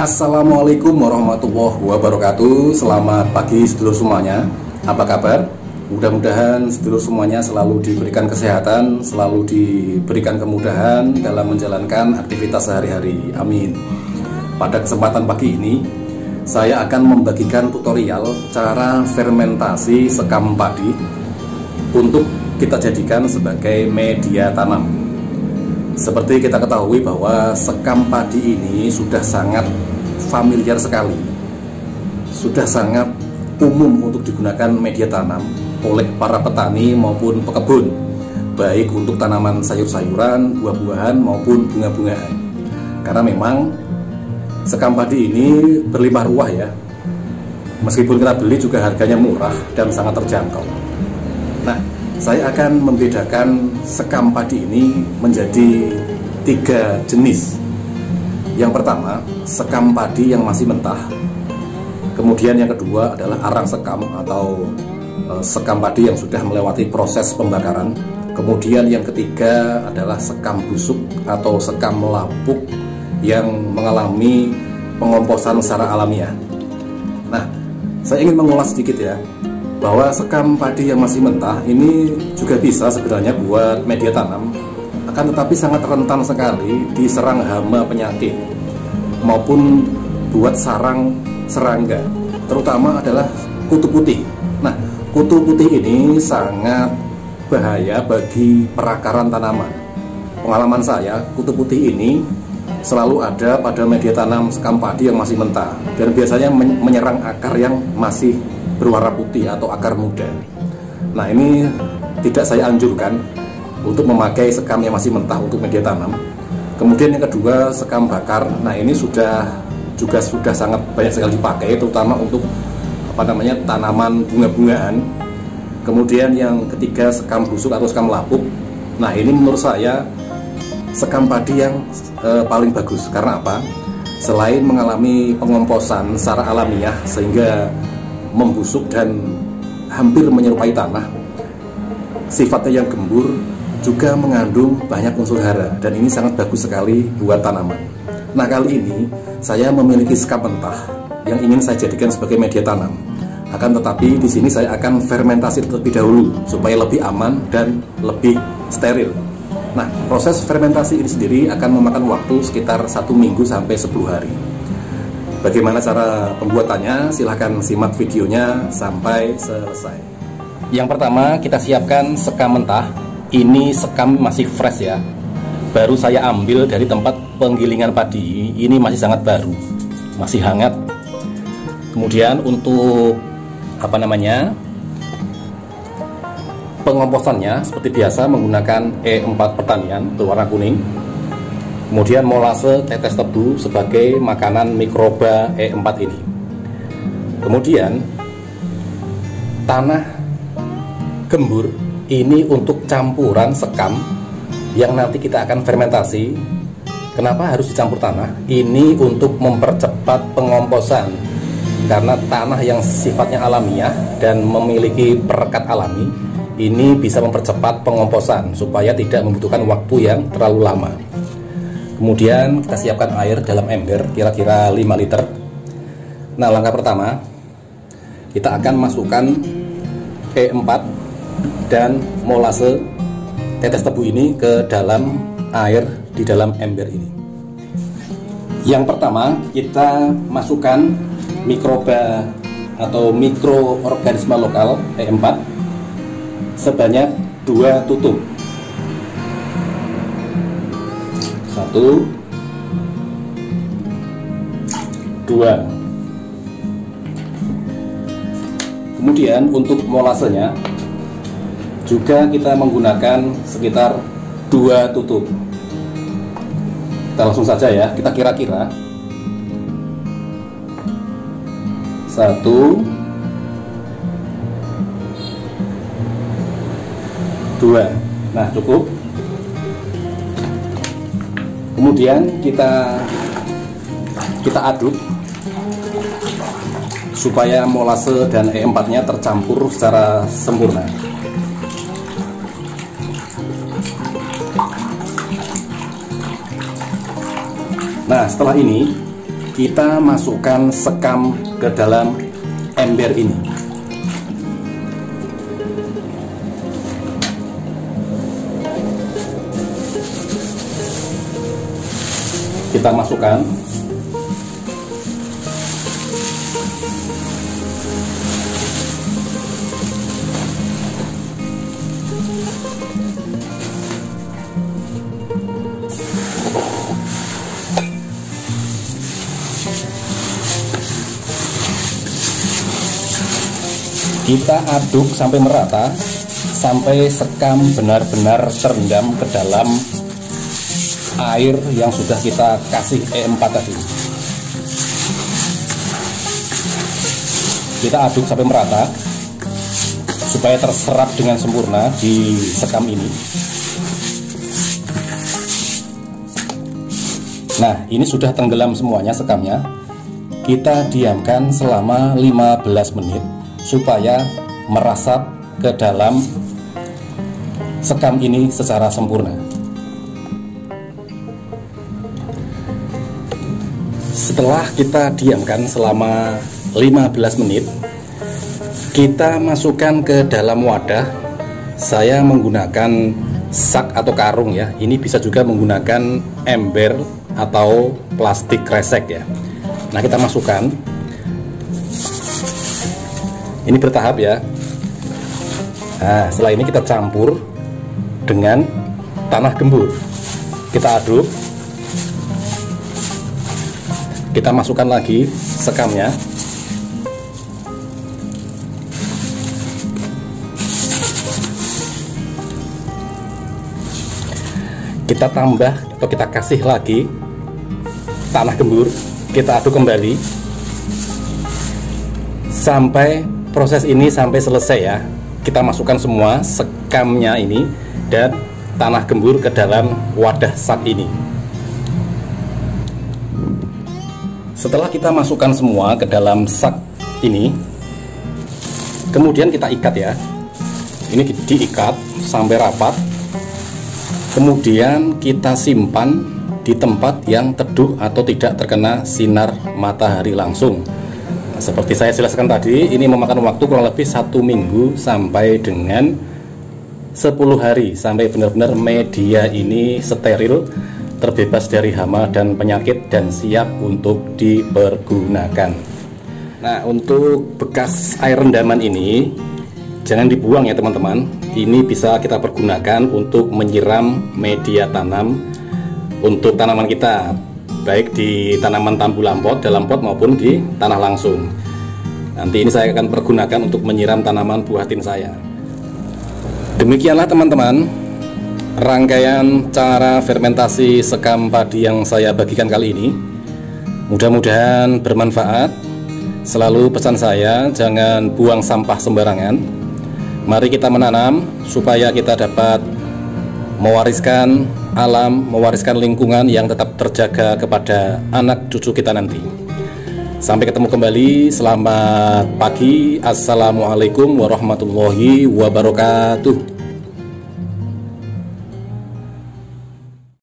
Assalamualaikum warahmatullahi wabarakatuh. Selamat pagi sedulur semuanya. Apa kabar? Mudah-mudahan sedulur semuanya selalu diberikan kesehatan, selalu diberikan kemudahan dalam menjalankan aktivitas sehari-hari. Amin. Pada kesempatan pagi ini, saya akan membagikan tutorial cara fermentasi sekam padi untuk kita jadikan sebagai media tanam. Seperti kita ketahui bahwa sekam padi ini sudah sangat familiar sekali, sudah sangat umum untuk digunakan media tanam oleh para petani maupun pekebun, baik untuk tanaman sayur-sayuran, buah-buahan maupun bunga-bungaan. Karena memang sekam padi ini berlimpah ruah ya, meskipun kita beli juga harganya murah dan sangat terjangkau. Nah, saya akan membedakan sekam padi ini menjadi 3 jenis. Yang pertama, sekam padi yang masih mentah. Kemudian yang kedua adalah arang sekam atau sekam padi yang sudah melewati proses pembakaran. Kemudian yang ketiga adalah sekam busuk atau sekam lapuk yang mengalami pengomposan secara alamiah. Nah, saya ingin mengulas sedikit ya, bahwa sekam padi yang masih mentah ini juga bisa sebenarnya buat media tanam, akan tetapi sangat rentan sekali diserang hama penyakit maupun buat sarang serangga, terutama adalah kutu putih. Nah, kutu putih ini sangat bahaya bagi perakaran tanaman. Pengalaman saya, kutu putih ini selalu ada pada media tanam sekam padi yang masih mentah dan biasanya menyerang akar yang masih berwarna putih atau akar muda. Nah, ini tidak saya anjurkan untuk memakai sekam yang masih mentah untuk media tanam. Kemudian yang kedua, sekam bakar. Nah, ini sudah sangat banyak sekali dipakai, terutama untuk tanaman bunga-bungaan. Kemudian yang ketiga, sekam busuk atau sekam lapuk. Nah, ini menurut saya sekam padi yang paling bagus. Karena apa? Selain mengalami pengomposan secara alamiah sehingga membusuk dan hampir menyerupai tanah, sifatnya yang gembur, juga mengandung banyak unsur hara dan ini sangat bagus sekali buat tanaman. Nah, kali ini saya memiliki sekam mentah yang ingin saya jadikan sebagai media tanam. Akan tetapi di sini saya akan fermentasi terlebih dahulu supaya lebih aman dan lebih steril. Nah, proses fermentasi ini sendiri akan memakan waktu sekitar 1 minggu sampai 10 hari. Bagaimana cara pembuatannya? Silahkan simak videonya sampai selesai. Yang pertama, kita siapkan sekam mentah. Ini sekam masih fresh ya, baru saya ambil dari tempat penggilingan padi. Ini masih sangat baru, masih hangat. Kemudian untuk pengomposannya seperti biasa menggunakan E4 pertanian berwarna kuning. Kemudian molase tetes tebu sebagai makanan mikroba E4 ini. Kemudian tanah gembur ini untuk campuran sekam yang nanti kita akan fermentasi. Kenapa harus dicampur tanah? Ini untuk mempercepat pengomposan, karena tanah yang sifatnya alamiah dan memiliki perekat alami ini bisa mempercepat pengomposan supaya tidak membutuhkan waktu yang terlalu lama. Kemudian kita siapkan air dalam ember kira-kira 5 liter. Nah, langkah pertama, kita akan masukkan E4 dan molase tetes tebu ini ke dalam air di dalam ember ini. Yang pertama, kita masukkan mikroba atau mikroorganisme lokal E4 sebanyak 2 tutup. 1, 2. Kemudian untuk molasenya juga kita menggunakan sekitar 2 tutup. Kita langsung saja ya, kita kira-kira 1, 2. Nah, cukup. Kemudian kita aduk supaya molase dan E4-nya tercampur secara sempurna. Nah, setelah ini kita masukkan sekam ke dalam ember ini. Kita masukkan. Kita aduk sampai merata, sampai sekam benar-benar terendam ke dalam air yang sudah kita kasih E4 tadi. Kita aduk sampai merata supaya terserap dengan sempurna di sekam ini. Nah, ini sudah tenggelam semuanya sekamnya. Kita diamkan selama 15 menit supaya merasap ke dalam sekam ini secara sempurna. Setelah kita diamkan selama 15 menit, kita masukkan ke dalam wadah. Saya menggunakan sak atau karung ya. Ini bisa juga menggunakan ember atau plastik kresek ya. Nah, kita masukkan. Ini bertahap ya. Nah, setelah ini kita campur dengan tanah gembur. Kita aduk. Kita masukkan lagi sekamnya. Kita tambah atau kita kasih lagi tanah gembur. Kita aduk kembali sampai proses ini sampai selesai ya. Kita masukkan semua sekamnya ini dan tanah gembur ke dalam wadah sak ini. Setelah kita masukkan semua ke dalam sak ini, kemudian kita ikat ya. Ini diikat sampai rapat. Kemudian kita simpan di tempat yang teduh atau tidak terkena sinar matahari langsung. Seperti saya jelaskan tadi, ini memakan waktu kurang lebih 1 minggu sampai dengan 10 hari sampai benar-benar media ini steril, terbebas dari hama dan penyakit dan siap untuk dipergunakan. Nah, untuk bekas air rendaman ini jangan dibuang ya teman-teman. Ini bisa kita pergunakan untuk menyiram media tanam untuk tanaman kita, baik di tanaman tambulan pot, dalam pot maupun di tanah langsung. Nanti ini saya akan pergunakan untuk menyiram tanaman buah tin saya. Demikianlah teman-teman rangkaian cara fermentasi sekam padi yang saya bagikan kali ini. Mudah-mudahan bermanfaat. Selalu pesan saya, jangan buang sampah sembarangan. Mari kita menanam supaya kita dapat mewariskan alam, mewariskan lingkungan yang tetap terjaga kepada anak cucu kita nanti. Sampai ketemu kembali, selamat pagi. Assalamualaikum warahmatullahi wabarakatuh.